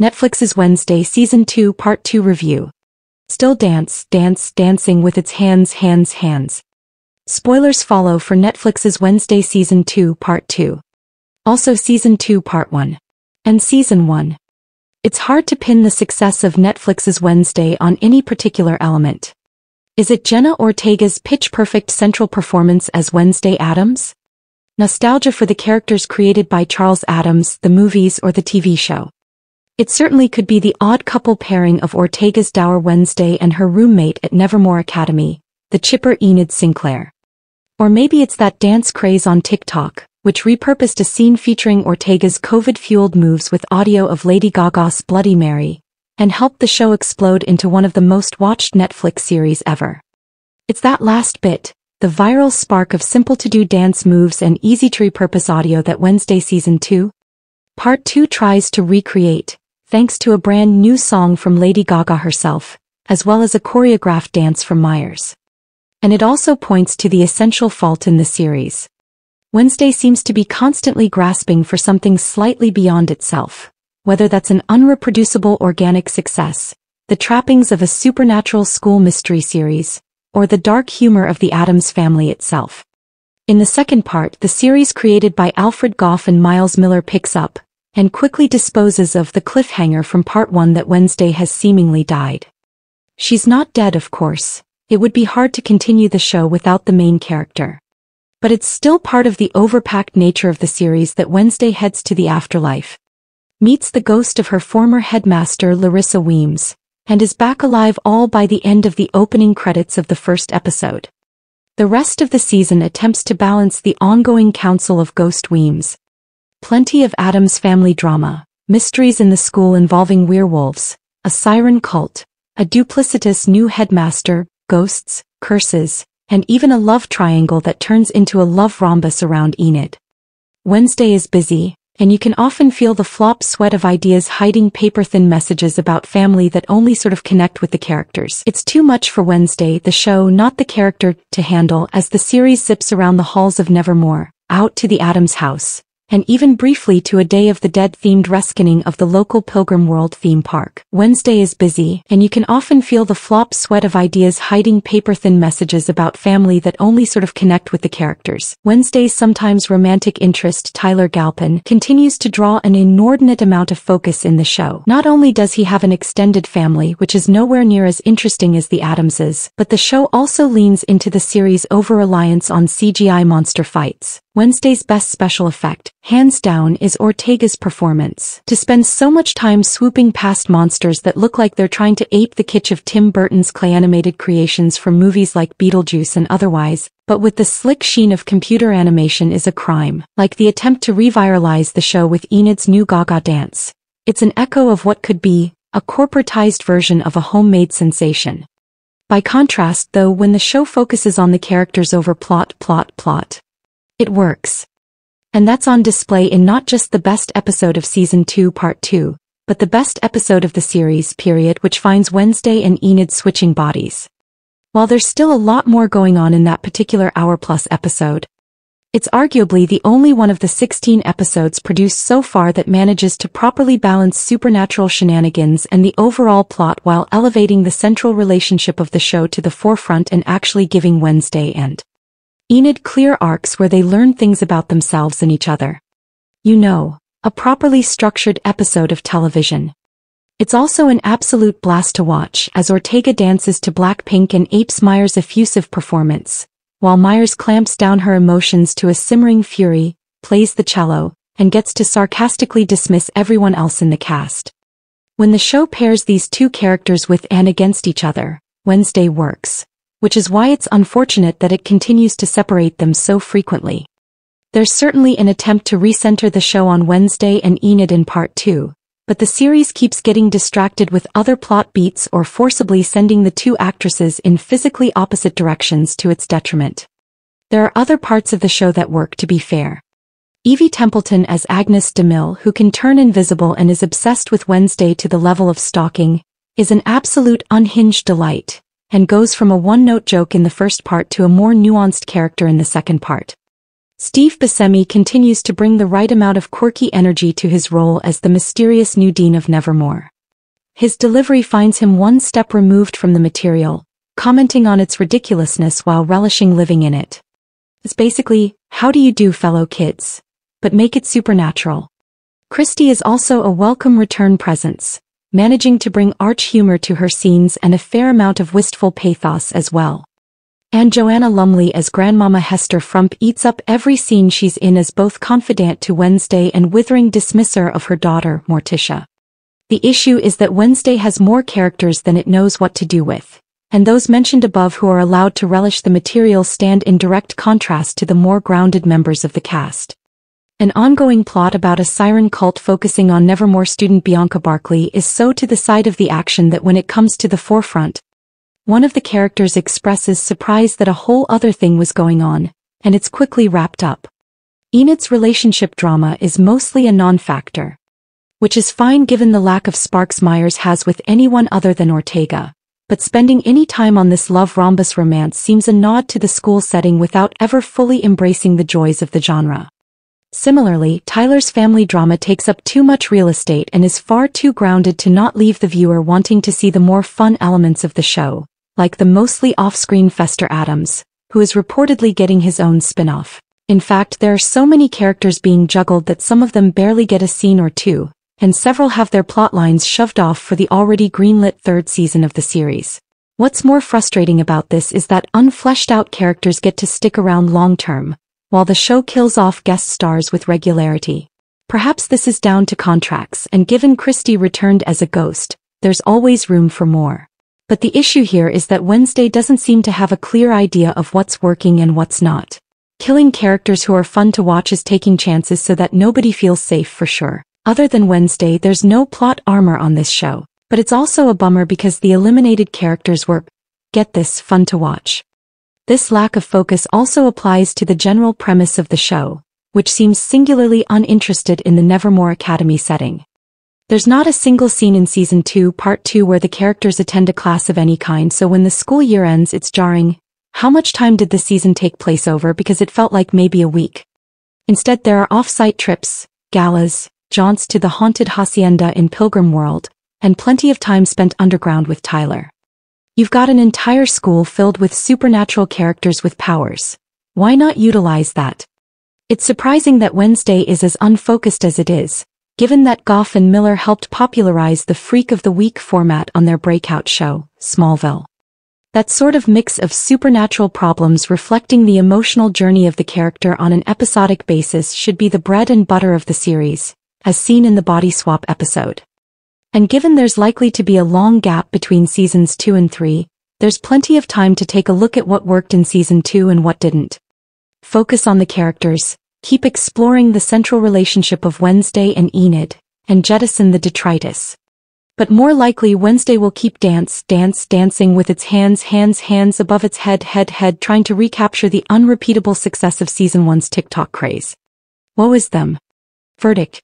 Netflix's Wednesday Season 2 Part 2 Review. Still dancing with its hands. Spoilers follow for Netflix's Wednesday Season 2 Part 2. Also Season 2 Part 1. And Season 1. It's hard to pin the success of Netflix's Wednesday on any particular element. Is it Jenna Ortega's pitch-perfect central performance as Wednesday Addams? Nostalgia for the characters created by Charles Addams, the movies or the TV show? It certainly could be the odd couple pairing of Ortega's dour Wednesday and her roommate at Nevermore Academy, the chipper Enid Sinclair. Or maybe it's that dance craze on TikTok, which repurposed a scene featuring Ortega's COVID-fueled moves with audio of Lady Gaga's Bloody Mary, and helped the show explode into one of the most watched Netflix series ever. It's that last bit, the viral spark of simple-to-do dance moves and easy-to-repurpose audio that Wednesday Season 2, Part 2 tries to recreate, thanks to a brand new song from Lady Gaga herself, as well as a choreographed dance from Myers. And it also points to the essential fault in the series. Wednesday seems to be constantly grasping for something slightly beyond itself, whether that's an unreproducible organic success, the trappings of a supernatural school mystery series, or the dark humor of the Addams family itself. In the second part, the series created by Alfred Gough and Miles Millar picks up, and quickly disposes of the cliffhanger from Part 1 that Wednesday has seemingly died. She's not dead, of course. It would be hard to continue the show without the main character. But it's still part of the overpacked nature of the series that Wednesday heads to the afterlife, meets the ghost of her former headmaster Larissa Weems, and is back alive all by the end of the opening credits of the first episode. The rest of the season attempts to balance the ongoing council of Ghost Weems. Plenty of Addams family drama, mysteries in the school involving werewolves, a siren cult, a duplicitous new headmaster, ghosts, curses, and even a love triangle that turns into a love rhombus around Enid. Wednesday is busy, and you can often feel the flop sweat of ideas hiding paper-thin messages about family that only sort of connect with the characters. It's too much for Wednesday, the show, not the character, to handle as the series zips around the halls of Nevermore, out to the Addams house, and even briefly to a Day of the Dead-themed reskinning of the local Pilgrim World theme park. Wednesday is busy, and you can often feel the flop sweat of ideas hiding paper-thin messages about family that only sort of connect with the characters. Wednesday's sometimes romantic interest, Tyler Galpin, continues to draw an inordinate amount of focus in the show. Not only does he have an extended family which is nowhere near as interesting as the Addamses, but the show also leans into the series' over-reliance on CGI monster fights. Wednesday's best special effect, hands down, is Ortega's performance. To spend so much time swooping past monsters that look like they're trying to ape the kitsch of Tim Burton's clay-animated creations from movies like Beetlejuice and otherwise, but with the slick sheen of computer animation, is a crime. Like the attempt to reviralize the show with Enid's new Gaga dance. It's an echo of what could be a corporatized version of a homemade sensation. By contrast, though, when the show focuses on the characters over plot, it works. And that's on display in not just the best episode of Season 2 Part 2, but the best episode of the series, period, which finds Wednesday and Enid switching bodies. While there's still a lot more going on in that particular hour-plus episode, it's arguably the only one of the 16 episodes produced so far that manages to properly balance supernatural shenanigans and the overall plot while elevating the central relationship of the show to the forefront and actually giving Wednesday and Enid clear arcs where they learn things about themselves and each other. You know, a properly structured episode of television. It's also an absolute blast to watch as Ortega dances to Blackpink and apes Myers' effusive performance, while Myers clamps down her emotions to a simmering fury, plays the cello, and gets to sarcastically dismiss everyone else in the cast. When the show pairs these two characters with and against each other, Wednesday works. Which is why it's unfortunate that it continues to separate them so frequently. There's certainly an attempt to recenter the show on Wednesday and Enid in Part 2, but the series keeps getting distracted with other plot beats or forcibly sending the two actresses in physically opposite directions to its detriment. There are other parts of the show that work, to be fair. Evie Templeton as Agnes DeMille, who can turn invisible and is obsessed with Wednesday to the level of stalking, is an absolute unhinged delight, and goes from a one-note joke in the first part to a more nuanced character in the second part. Steve Buscemi continues to bring the right amount of quirky energy to his role as the mysterious new dean of Nevermore. His delivery finds him one step removed from the material, commenting on its ridiculousness while relishing living in it. It's basically, how do you do, fellow kids? But make it supernatural. Christy is also a welcome return presence, managing to bring arch humor to her scenes and a fair amount of wistful pathos as well. And Joanna Lumley as Grandmama Hester Frump eats up every scene she's in as both confidant to Wednesday and withering dismisser of her daughter, Morticia. The issue is that Wednesday has more characters than it knows what to do with, and those mentioned above who are allowed to relish the material stand in direct contrast to the more grounded members of the cast. An ongoing plot about a siren cult focusing on Nevermore student Bianca Barkley is so to the side of the action that when it comes to the forefront, one of the characters expresses surprise that a whole other thing was going on, and it's quickly wrapped up. Enid's relationship drama is mostly a non-factor, which is fine given the lack of sparks Myers has with anyone other than Ortega, but spending any time on this love rhombus romance seems a nod to the school setting without ever fully embracing the joys of the genre. Similarly, Tyler's family drama takes up too much real estate and is far too grounded to not leave the viewer wanting to see the more fun elements of the show, like the mostly off-screen Fester Addams, who is reportedly getting his own spin-off. In fact, there are so many characters being juggled that some of them barely get a scene or two, and several have their plotlines shoved off for the already greenlit third season of the series. What's more frustrating about this is that unfleshed-out characters get to stick around long-term, while the show kills off guest stars with regularity. Perhaps this is down to contracts, and given Christy returned as a ghost, there's always room for more. But the issue here is that Wednesday doesn't seem to have a clear idea of what's working and what's not. Killing characters who are fun to watch is taking chances so that nobody feels safe for sure. Other than Wednesday, there's no plot armor on this show. But it's also a bummer because the eliminated characters were, get this, fun to watch. This lack of focus also applies to the general premise of the show, which seems singularly uninterested in the Nevermore Academy setting. There's not a single scene in Season 2, Part 2 where the characters attend a class of any kind, so when the school year ends it's jarring. How much time did the season take place over, because it felt like maybe a week. Instead there are off-site trips, galas, jaunts to the haunted hacienda in Pilgrim World, and plenty of time spent underground with Tyler. You've got an entire school filled with supernatural characters with powers. Why not utilize that? It's surprising that Wednesday is as unfocused as it is, given that Goff and Miller helped popularize the Freak of the Week format on their breakout show, Smallville. That sort of mix of supernatural problems reflecting the emotional journey of the character on an episodic basis should be the bread and butter of the series, as seen in the body swap episode. And given there's likely to be a long gap between Seasons 2 and 3, there's plenty of time to take a look at what worked in Season 2 and what didn't. Focus on the characters, keep exploring the central relationship of Wednesday and Enid, and jettison the detritus. But more likely Wednesday will keep dancing with its hands above its head trying to recapture the unrepeatable success of Season 1's TikTok craze. Woe is them. Verdict.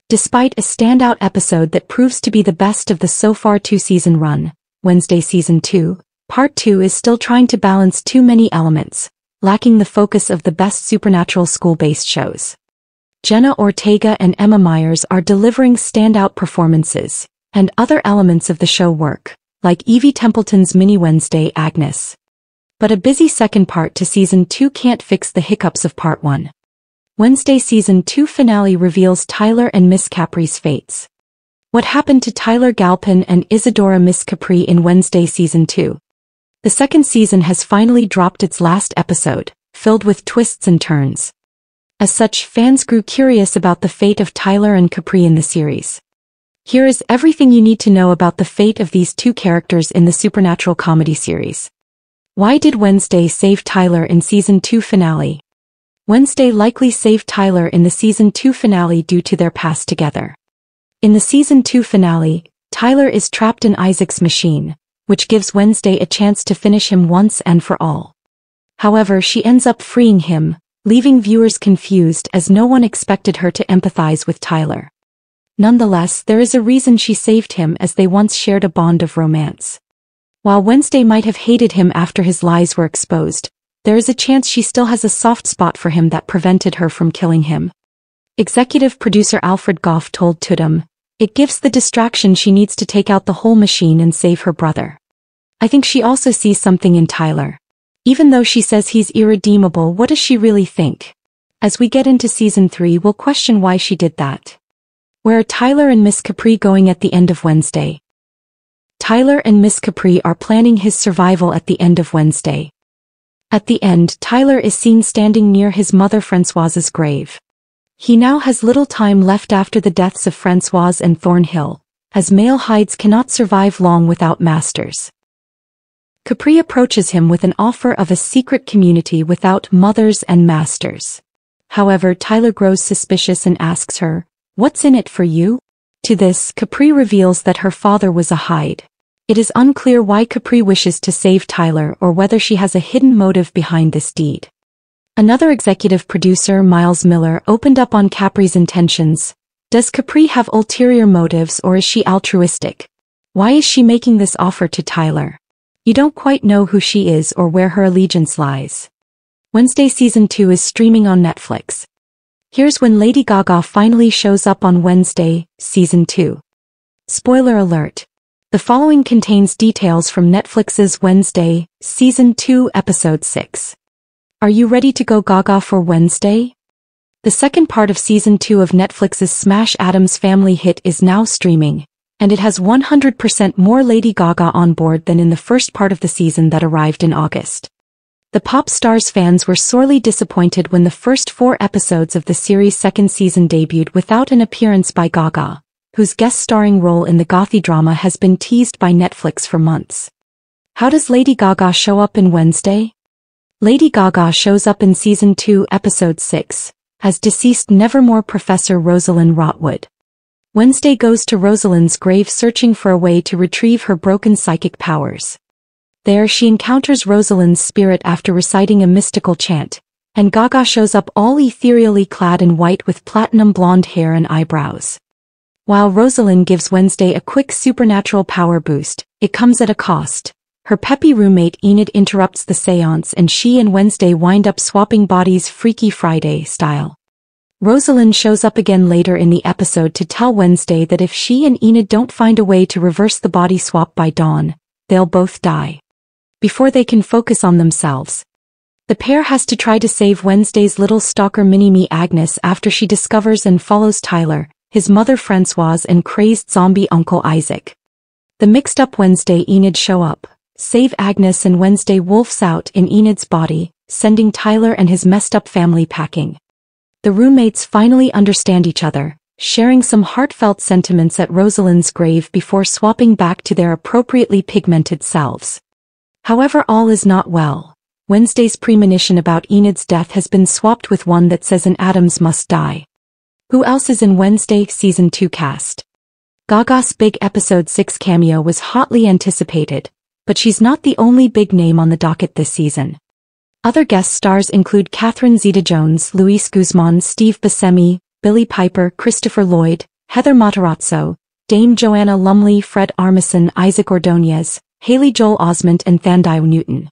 Despite a standout episode that proves to be the best of the so far two-season run, Wednesday Season 2, Part 2 is still trying to balance too many elements, lacking the focus of the best supernatural school-based shows. Jenna Ortega and Emma Myers are delivering standout performances, and other elements of the show work, like Evie Templeton's mini Wednesday Agnes. But a busy second part to Season 2 can't fix the hiccups of Part 1. Wednesday Season 2 finale reveals Tyler and Miss Capri's fates. What happened to Tyler Galpin and Isadora Miss Capri in Wednesday Season 2? The second season has finally dropped its last episode, filled with twists and turns. As such, fans grew curious about the fate of Tyler and Capri in the series. Here is everything you need to know about the fate of these two characters in the supernatural comedy series. Why did Wednesday save Tyler in Season 2 finale? Wednesday likely saved Tyler in the Season 2 finale due to their past together. In the Season 2 finale, Tyler is trapped in Isaac's machine, which gives Wednesday a chance to finish him once and for all. However, she ends up freeing him, leaving viewers confused as no one expected her to empathize with Tyler. Nonetheless, there is a reason she saved him, as they once shared a bond of romance. While Wednesday might have hated him after his lies were exposed, there is a chance she still has a soft spot for him that prevented her from killing him. Executive producer Alfred Goff told Tudum, "It gives the distraction she needs to take out the whole machine and save her brother. I think she also sees something in Tyler. Even though she says he's irredeemable, what does she really think? As we get into season 3, we'll question why she did that." Where are Tyler and Miss Capri going at the end of Wednesday? Tyler and Miss Capri are planning his survival at the end of Wednesday. At the end, Tyler is seen standing near his mother Francoise's grave. He now has little time left after the deaths of Francoise and Thornhill, as male hides cannot survive long without masters. Capri approaches him with an offer of a secret community without mothers and masters. However, Tyler grows suspicious and asks her, "What's in it for you?" To this, Capri reveals that her father was a hide. It is unclear why Capri wishes to save Tyler or whether she has a hidden motive behind this deed. Another executive producer, Miles Miller, opened up on Capri's intentions. Does Capri have ulterior motives or is she altruistic? Why is she making this offer to Tyler? You don't quite know who she is or where her allegiance lies. Wednesday Season 2 is streaming on Netflix. Here's when Lady Gaga finally shows up on Wednesday, Season 2. Spoiler alert. The following contains details from Netflix's Wednesday, Season 2, Episode 6. Are you ready to go gaga for Wednesday? The second part of Season 2 of Netflix's smash Addams Family hit is now streaming, and it has 100% more Lady Gaga on board than in the first part of the season that arrived in August. The pop star's fans were sorely disappointed when the first 4 episodes of the series' second season debuted without an appearance by Gaga, whose guest starring role in the gothy drama has been teased by Netflix for months. How does Lady Gaga show up in Wednesday? Lady Gaga shows up in Season 2, Episode 6, as deceased Nevermore Professor Rosalind Rotwood. Wednesday goes to Rosalind's grave searching for a way to retrieve her broken psychic powers. There she encounters Rosalind's spirit after reciting a mystical chant, and Gaga shows up all ethereally clad in white with platinum blonde hair and eyebrows. While Rosalind gives Wednesday a quick supernatural power boost, it comes at a cost. Her peppy roommate Enid interrupts the seance and she and Wednesday wind up swapping bodies Freaky Friday style. Rosalind shows up again later in the episode to tell Wednesday that if she and Enid don't find a way to reverse the body swap by dawn, they'll both die. Before they can focus on themselves, the pair has to try to save Wednesday's little stalker mini-me Agnes after she discovers and follows Tyler, his mother Francoise and crazed zombie uncle Isaac. The mixed-up Wednesday Enid show up, save Agnes and Wednesday wolfs out in Enid's body, sending Tyler and his messed-up family packing. The roommates finally understand each other, sharing some heartfelt sentiments at Rosalind's grave before swapping back to their appropriately pigmented selves. However, all is not well. Wednesday's premonition about Enid's death has been swapped with one that says an Addams must die. Who else is in Wednesday Season 2 cast? Gaga's big Episode 6 cameo was hotly anticipated, but she's not the only big name on the docket this season. Other guest stars include Catherine Zeta-Jones, Luis Guzman, Steve Buscemi, Billie Piper, Christopher Lloyd, Heather Matarazzo, Dame Joanna Lumley, Fred Armisen, Isaac Ordonez, Haley Joel Osment and Thandai Newton.